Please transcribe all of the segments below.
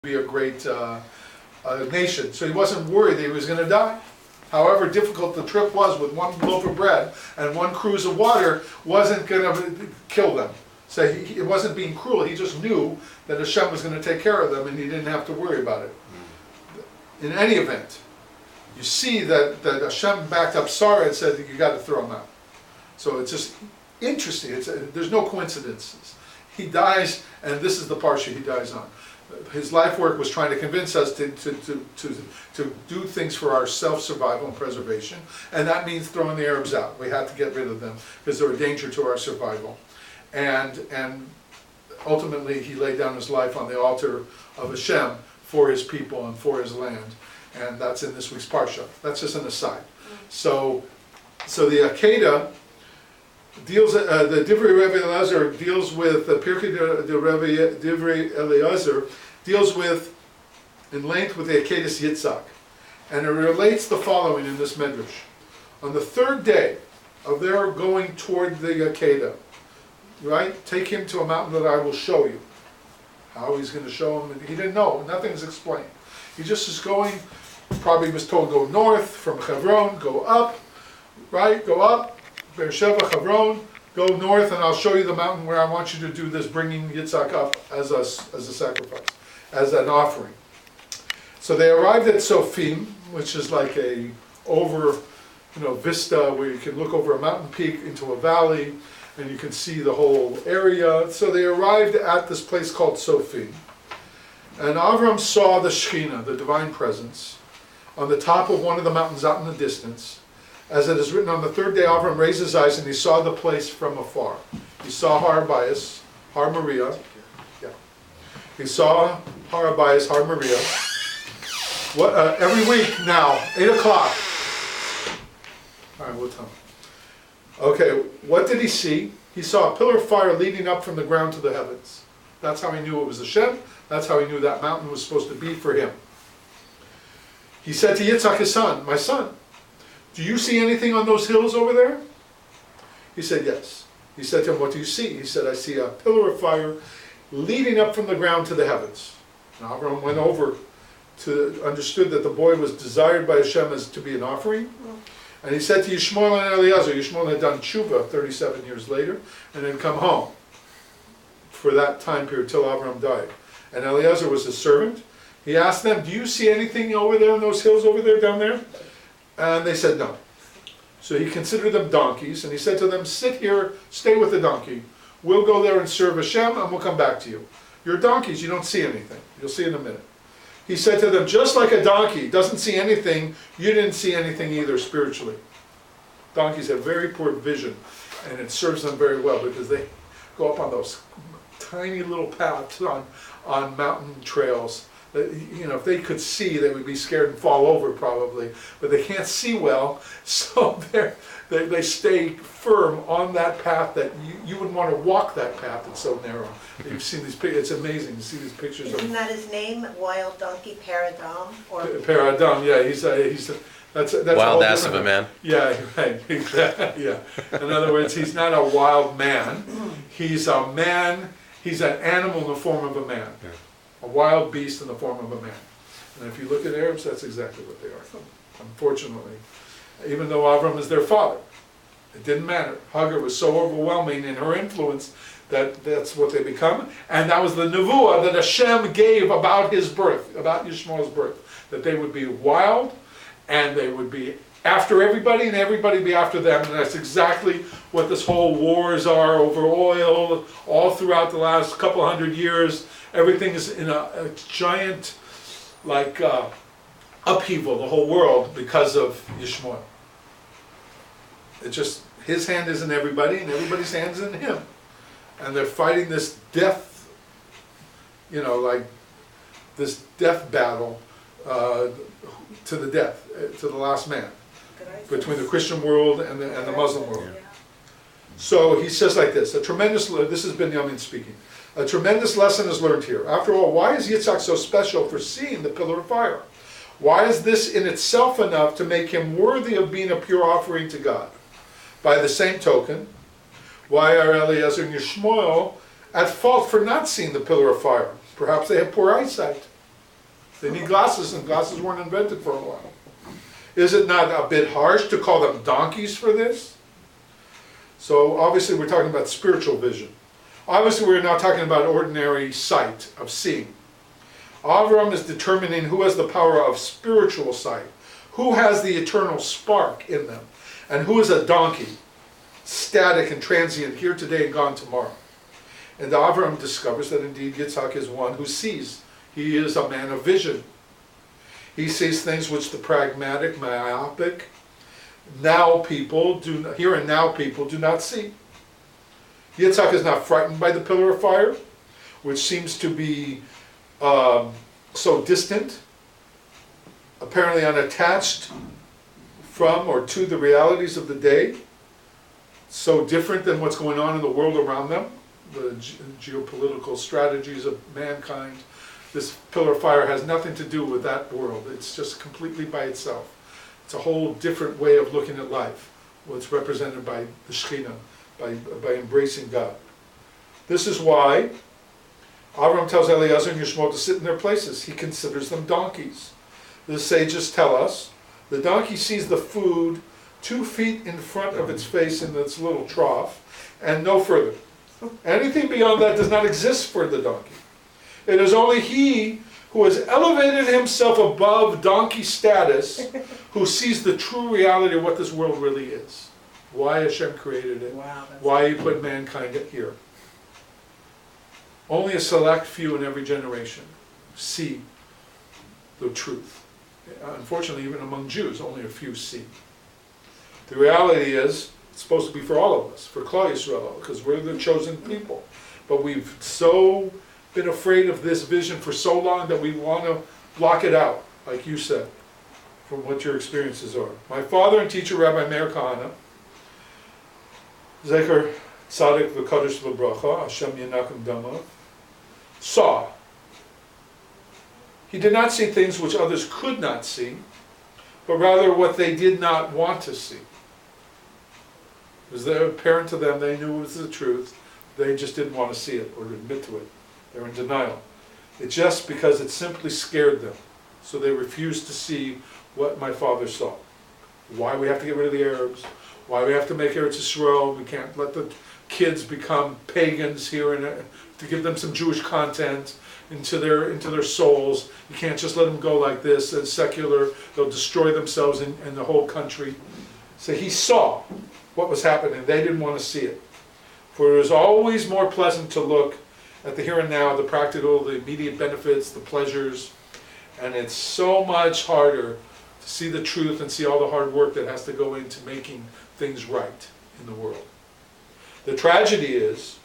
be a great nation. So he wasn't worried that he was going to die. However difficult the trip was with one loaf of bread and one cruse of water wasn't going to kill them. So it wasn't being cruel. He just knew that Hashem was going to take care of them and he didn't have to worry about it. In any event, you see that Hashem backed up Sarah and said that you got to throw him out. So it's just interesting. There's no coincidences. He dies, and this is the parsha he dies on. His life work was trying to convince us to do things for our self-survival and preservation, and that means throwing the Arabs out. We had to get rid of them because they were a danger to our survival. And ultimately he laid down his life on the altar of Hashem for his people and for his land, and that's in this week's parsha. That's just an aside. So the Akedah deals, the Divrei Rebbe Eliezer deals with, the Pirkei de Rebbe Divrei Eliezer deals with, in length, with the Akedah Yitzhak. And it relates the following in this medrash. On the third day of their going toward the Akedah, right, take him to a mountain that I will show you. How he's going to show him, he didn't know, nothing's explained. He just is going, probably was told go north from Hebron, go up, right, go up, Beersheba, Hebron, go north, and I'll show you the mountain where I want you to do this, bringing Yitzhak up as a sacrifice, as an offering. So they arrived at Sofim, which is like a vista where you can look over a mountain peak into a valley, and you can see the whole area. So they arrived at this place called Sofim, and Avram saw the Shekhinah, the divine presence, on the top of one of the mountains out in the distance. As it is written, on the third day, Avram raised his eyes and he saw the place from afar. He saw Har Abayis, Har Moriah. Yeah. He saw Har Abayis, Har Moriah. Every week now, 8 o'clock. All right, what time? Okay, what did he see? He saw a pillar of fire leading up from the ground to the heavens. That's how he knew it was Hashem. That's how he knew that mountain was supposed to be for him. He said to Yitzhak, his son, my son, do you see anything on those hills over there? He said, yes. He said to him, what do you see? He said, I see a pillar of fire leading up from the ground to the heavens. And Abraham went over to understood that the boy was desired by Hashem as to be an offering. And he said to Yishmael and Eliezer, Yishmael had done tshuva 37 years later, and then come home for that time period till Abraham died. And Eliezer was his servant. He asked them, do you see anything over there in those hills over there, down there? And they said no. So he considered them donkeys, and he said to them, sit here, stay with the donkey. We'll go there and serve Hashem, and we'll come back to you. You're donkeys, you don't see anything. You'll see in a minute. He said to them, just like a donkey doesn't see anything, you didn't see anything either spiritually. Donkeys have very poor vision, and it serves them very well because they go up on those tiny little paths on mountain trails. If they could see, they would be scared and fall over probably, but they can't see well, so they stay firm on that path that you wouldn't want to walk that path. It's so narrow. You've seen these pictures. It's amazing to see these pictures. Isn't that his name, Wild Donkey Paradam? Paradam, yeah. That's wild ass of a man. Yeah, right. Exactly. Yeah. In other words, he's not a wild man. He's a man. He's an animal in the form of a man. Yeah. A wild beast in the form of a man. And if you look at Arabs, that's exactly what they are. Unfortunately, even though Avram is their father, it didn't matter. Hagar was so overwhelming in her influence that that's what they become. And that was the nevuah that Hashem gave about his birth, about Yishmael's birth, that they would be wild and they would be after everybody and everybody be after them. And that's exactly what this whole wars are over oil all throughout the last couple hundred years. Everything is in a giant, upheaval, the whole world, because of Yishmael. It's just, his hand is in everybody, and everybody's hand is in him. And they're fighting this death, this death battle to the death, to the last man, between the Christian world and the Muslim world. So he says like this, this is Benjamin speaking. A tremendous lesson is learned here. After all, why is Yitzhak so special for seeing the pillar of fire? Why is this in itself enough to make him worthy of being a pure offering to God? By the same token, why are Eliezer and Yishmael at fault for not seeing the pillar of fire? Perhaps they have poor eyesight. They need glasses, and glasses weren't invented for a while. Is it not a bit harsh to call them donkeys for this? So obviously we're talking about spiritual vision. Obviously we're not talking about ordinary sight of seeing. Avram is determining who has the power of spiritual sight, who has the eternal spark in them, and who is a donkey, static and transient, here today and gone tomorrow. And Avram discovers that indeed Yitzhak is one who sees. He is a man of vision. He sees things which the pragmatic, myopic, here and now people do not see. Yitzhak is not frightened by the pillar of fire, which seems to be so distant, apparently unattached from or to the realities of the day, so different than what's going on in the world around them, the geopolitical strategies of mankind. This pillar of fire has nothing to do with that world. It's just completely by itself. It's a whole different way of looking at life, what's represented by the Shekhinah, by embracing God. This is why Avram tells Eliezer and Yishmael to sit in their places. He considers them donkeys. The sages tell us the donkey sees the food 2 feet in front of its face in its little trough and no further. Anything beyond that does not exist for the donkey. It is only he who has elevated himself above donkey status who sees the true reality of what this world really is. Why Hashem created it, why he put mankind here. Only a select few in every generation see the truth. Unfortunately, even among Jews, only a few see. The reality is, it's supposed to be for all of us, for Klal Yisrael, because we're the chosen people. But we've so been afraid of this vision for so long that we want to block it out, like you said, from what your experiences are. My father and teacher, Rabbi Meir Kahane, Zecher Tzadik V'Kadosh L'Bracha, Hashem Yenakim Damav, saw. He did not see things which others could not see, but rather what they did not want to see. It was apparent to them, they knew it was the truth, they just didn't want to see it or admit to it. They were in denial. It's just because it simply scared them. So they refused to see what my father saw. Why we have to get rid of the Arabs, why we have to make Eretz Yisrael, we can't let the kids become pagans here and to give them some Jewish content into their souls. You can't just let them go like this and secular, they'll destroy themselves and the whole country. So he saw what was happening. They didn't want to see it. For it was always more pleasant to look at the here and now, the practical, the immediate benefits, the pleasures, and it's so much harder to see the truth and see all the hard work that has to go into making things right in the world. The tragedy is,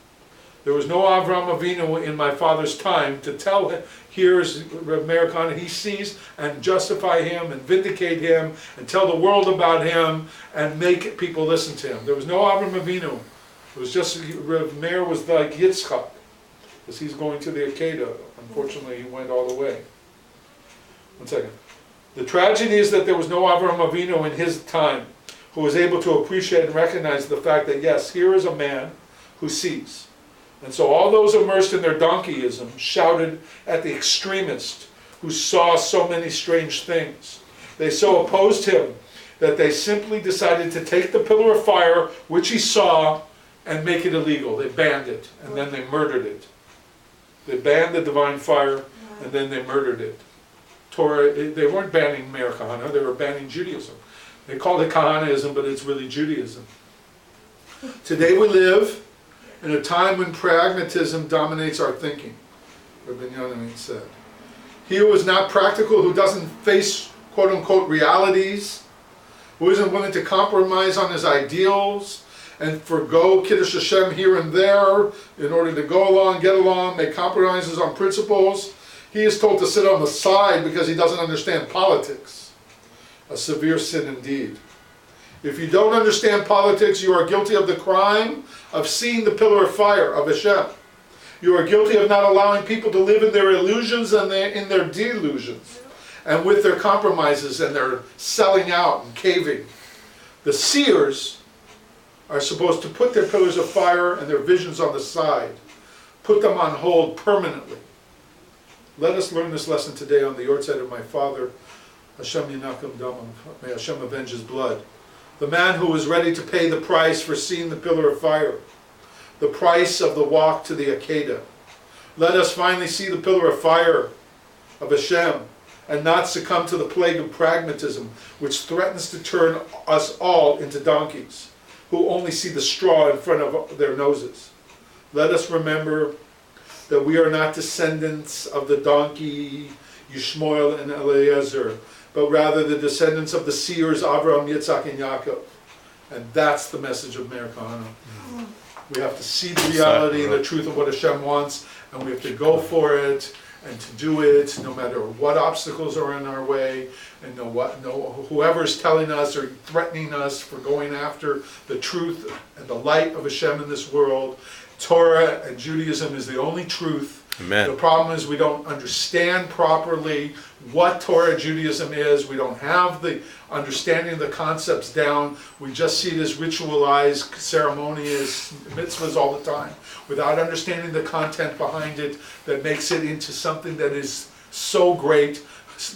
there was no Avram Avinu in my father's time to tell him, here's Reb Meir Kahane, he sees, and justify him, and vindicate him, and tell the world about him, and make people listen to him. There was no Avram Avinu. It was just, Reb Meir was like Yitzchak, because he's going to the Akedah. Unfortunately, he went all the way. One second. The tragedy is that there was no Avram Avinu in his time who was able to appreciate and recognize the fact that, yes, here is a man who sees. And so all those immersed in their donkeyism shouted at the extremist who saw so many strange things. They so opposed him that they simply decided to take the pillar of fire, which he saw, and make it illegal. They banned it, and then they murdered it. They banned the divine fire, and then they murdered it. Torah, they weren't banning Meir Kahane, they were banning Judaism. They called it Kahaneism, but it's really Judaism. Today we live in a time when pragmatism dominates our thinking, Rabbi Yonanan said. He who is not practical, who doesn't face quote-unquote realities, who isn't willing to compromise on his ideals and forgo Kiddush Hashem here and there in order to go along, get along, make compromises on principles, he is told to sit on the side because he doesn't understand politics. A severe sin indeed. If you don't understand politics, you are guilty of the crime of seeing the pillar of fire of Hashem. You are guilty of not allowing people to live in their illusions and in their delusions, and with their compromises and their selling out and caving. The seers are supposed to put their pillars of fire and their visions on the side, put them on hold permanently. Let us learn this lesson today on the Yartzeit of my father. Hashem Yinakum Damam. May Hashem avenge his blood. The man who was ready to pay the price for seeing the pillar of fire. The price of the walk to the Akedah. Let us finally see the pillar of fire of Hashem and not succumb to the plague of pragmatism which threatens to turn us all into donkeys who only see the straw in front of their noses. Let us remember that we are not descendants of the donkey Yishmael and Eliezer, but rather the descendants of the seers Avraham, Yitzhak, and Yaakov. And that's the message of Meir Kahane. We have to see the reality and the truth of what Hashem wants, and we have to go for it and to do it no matter what obstacles are in our way, and whoever is telling us or threatening us for going after the truth and the light of Hashem in this world. Torah and Judaism is the only truth. Amen. The problem is we don't understand properly what Torah Judaism is. We don't have the understanding of the concepts down. We just see it as ritualized, ceremonious mitzvahs all the time, without understanding the content behind it that makes it into something that is so great.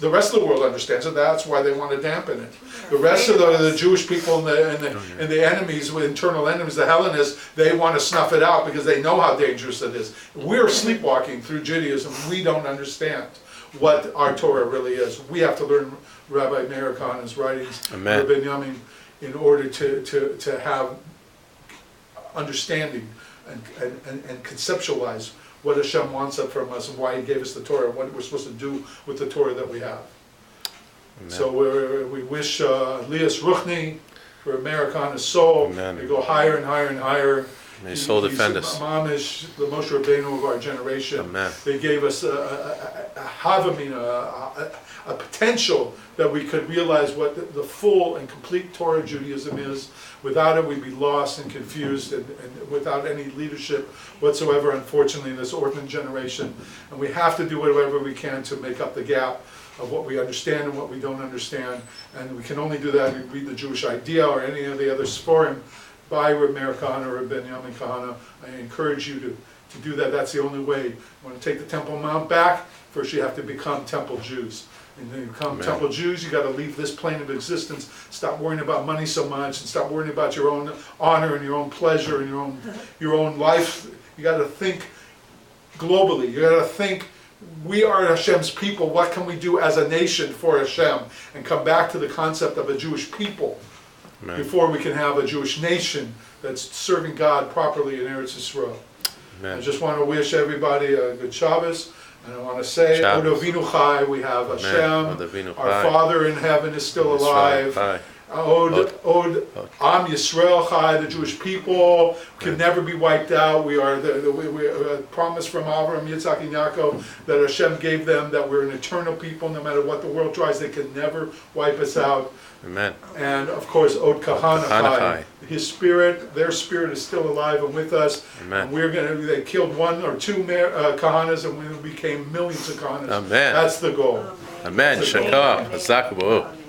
The rest of the world understands it. That's why they want to dampen it. The rest of the Jewish people and the enemies, internal enemies, the Hellenists, they want to snuff it out because they know how dangerous it is. We're sleepwalking through Judaism. We don't understand what our Torah really is. We have to learn Rabbi Meir Kahane's writings, Rabbi Yamin, in order to have understanding and conceptualize what Hashem wants from us and why He gave us the Torah and what we're supposed to do with the Torah that we have. Amen. So we wish Lias Ruchni for Meir Kahane's soul. Amen. They go higher and higher and higher. May His soul defend us. Mamish, the Moshe Rabbeinu of our generation. Amen. They gave us a potential that we could realize what the full and complete Torah Judaism is. Without it, we'd be lost and confused, and without any leadership whatsoever, unfortunately, in this orphan generation. And we have to do whatever we can to make up the gap of what we understand and what we don't understand. And we can only do that if we read the Jewish Idea or any of the other Sforim by Reb Meir Kahane or Reb Binyamin Kahane. I encourage you to do that. That's the only way. You want to take the Temple Mount back, first you have to become Temple Jews. And then you become Amen. Temple Jews, you got to leave this plane of existence. Stop worrying about money so much, and stop worrying about your own honor and your own pleasure and your own life. You got to think globally. You got to think, we are Hashem's people. What can we do as a nation for Hashem? And come back to the concept of a Jewish people. Amen. Before we can have a Jewish nation that's serving God properly in Eretz Yisrael. Amen. I just want to wish everybody a good Shabbos. And I want to say, Od Avinu Chai, we have Hashem, our Father in heaven is still alive. Od Am Yisrael Chai, the Jewish people can never be wiped out. We are the promise from Avraham, Yitzhak, and Yaakov that Hashem gave them, that we're an eternal people. No matter what the world tries, they can never wipe us out. Amen. And of course, Od Kahane Chai. His spirit, their spirit is still alive and with us. Amen. And they killed one or two Kahanas, and we became millions of Kahanas. Amen. That's the goal. Amen. Shakar.